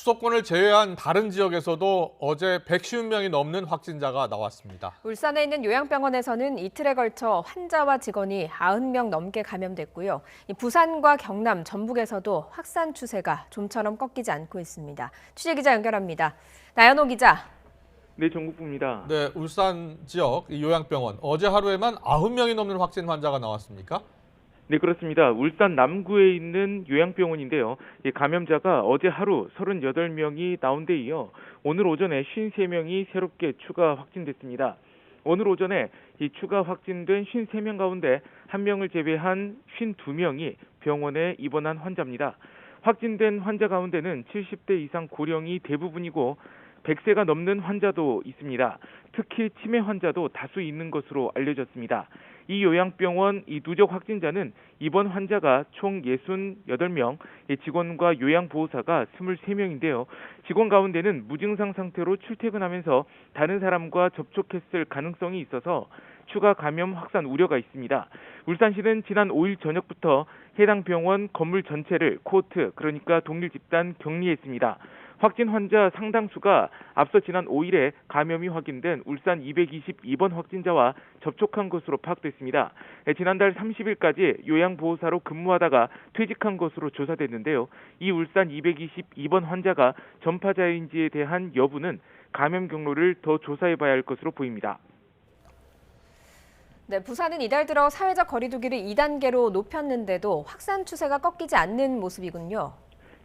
수도권을 제외한 다른 지역에서도 어제 150명이 넘는 확진자가 나왔습니다. 울산에 있는 요양병원에서는 이틀에 걸쳐 환자와 직원이 90명 넘게 감염됐고요. 부산과 경남, 전북에서도 확산 추세가 좀처럼 꺾이지 않고 있습니다. 취재기자 연결합니다. 나연호 기자. 네, 전국부입니다. 네, 울산 지역 요양병원 어제 하루에만 90명이 넘는 확진 환자가 나왔습니까? 네, 그렇습니다. 울산 남구에 있는 요양병원인데요. 이 감염자가 어제 하루 38명이 나온 데 이어 오늘 오전에 53명이 새롭게 추가 확진됐습니다. 오늘 오전에 이 추가 확진된 53명 가운데 1명을 제외한 52명이 병원에 입원한 환자입니다. 확진된 환자 가운데는 70대 이상 고령이 대부분이고 100세가 넘는 환자도 있습니다. 특히 치매 환자도 다수 있는 것으로 알려졌습니다. 이 요양병원 이 누적 확진자는 입원 환자가 총 68명, 직원과 요양보호사가 23명인데요. 직원 가운데는 무증상 상태로 출퇴근하면서 다른 사람과 접촉했을 가능성이 있어서 추가 감염 확산 우려가 있습니다. 울산시는 지난 5일 저녁부터 해당 병원 건물 전체를 코호트, 그러니까 동일 집단 격리했습니다. 확진 환자 상당수가 앞서 지난 5일에 감염이 확인된 울산 222번 확진자와 접촉한 것으로 파악됐습니다. 지난달 30일까지 요양보호사로 근무하다가 퇴직한 것으로 조사됐는데요. 이 울산 222번 환자가 전파자인지에 대한 여부는 감염 경로를 더 조사해봐야 할 것으로 보입니다. 네, 부산은 이달 들어 사회적 거리 두기를 2단계로 높였는데도 확산 추세가 꺾이지 않는 모습이군요.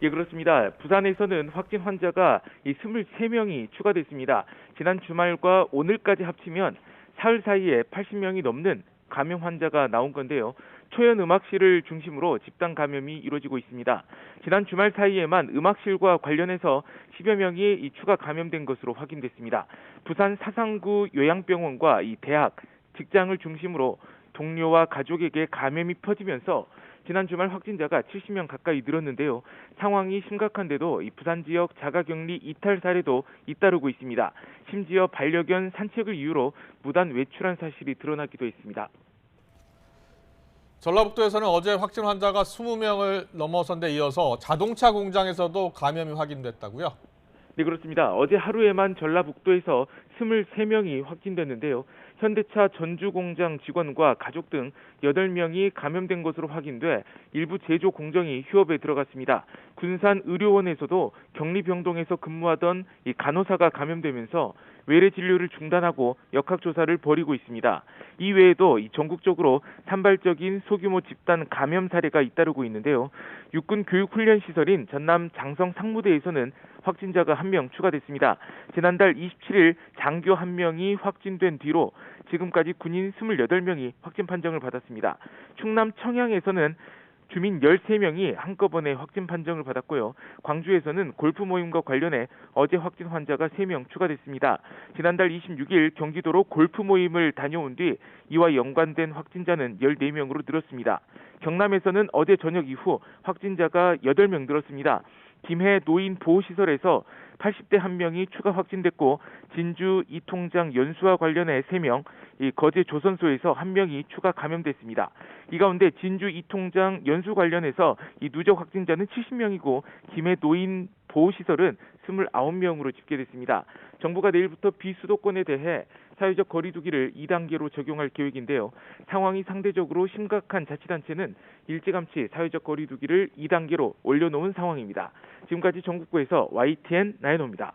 예, 그렇습니다. 부산에서는 확진 환자가 23명이 추가됐습니다. 지난 주말과 오늘까지 합치면 사흘 사이에 80명이 넘는 감염 환자가 나온 건데요. 초연 음악실을 중심으로 집단 감염이 이루어지고 있습니다. 지난 주말 사이에만 음악실과 관련해서 10여 명이 추가 감염된 것으로 확인됐습니다. 부산 사상구 요양병원과 이 대학, 직장을 중심으로 동료와 가족에게 감염이 퍼지면서 지난 주말 확진자가 70명 가까이 늘었는데요. 상황이 심각한데도 이 부산 지역 자가격리 이탈 사례도 잇따르고 있습니다. 심지어 반려견 산책을 이유로 무단 외출한 사실이 드러나기도 했습니다. 전라북도에서는 어제 확진 환자가 20명을 넘어선 데 이어서 자동차 공장에서도 감염이 확인됐다고요? 네, 그렇습니다. 어제 하루에만 전라북도에서 23명이 확진됐는데요. 현대차 전주공장 직원과 가족 등 8명이 감염된 것으로 확인돼 일부 제조 공정이 휴업에 들어갔습니다. 군산 의료원에서도 격리병동에서 근무하던 이 간호사가 감염되면서 외래 진료를 중단하고 역학조사를 벌이고 있습니다. 이 외에도 전국적으로 산발적인 소규모 집단 감염 사례가 잇따르고 있는데요. 육군 교육훈련시설인 전남 장성 상무대에서는 확진자가 1명 추가됐습니다. 지난달 27일 장교 1명이 확진된 뒤로 지금까지 군인 28명이 확진 판정을 받았습니다. 충남 청양에서는 주민 13명이 한꺼번에 확진 판정을 받았고요. 광주에서는 골프 모임과 관련해 어제 확진 환자가 3명 추가됐습니다. 지난달 26일 경기도로 골프 모임을 다녀온 뒤 이와 연관된 확진자는 14명으로 늘었습니다. 경남에서는 어제 저녁 이후 확진자가 8명 늘었습니다. 김해 노인 보호시설에서 80대 1명이 추가 확진됐고 진주 이통장 연수와 관련해 3명, 이 거제 조선소에서 1명이 추가 감염됐습니다. 이 가운데 진주 이통장 연수 관련해서 이 누적 확진자는 70명이고 김해 노인 보호시설은 29명으로 집계됐습니다. 정부가 내일부터 비수도권에 대해 사회적 거리 두기를 2단계로 적용할 계획인데요. 상황이 상대적으로 심각한 자치단체는 일찌감치 사회적 거리 두기를 2단계로 올려놓은 상황입니다. 지금까지 전국구에서 YTN 나연호입니다.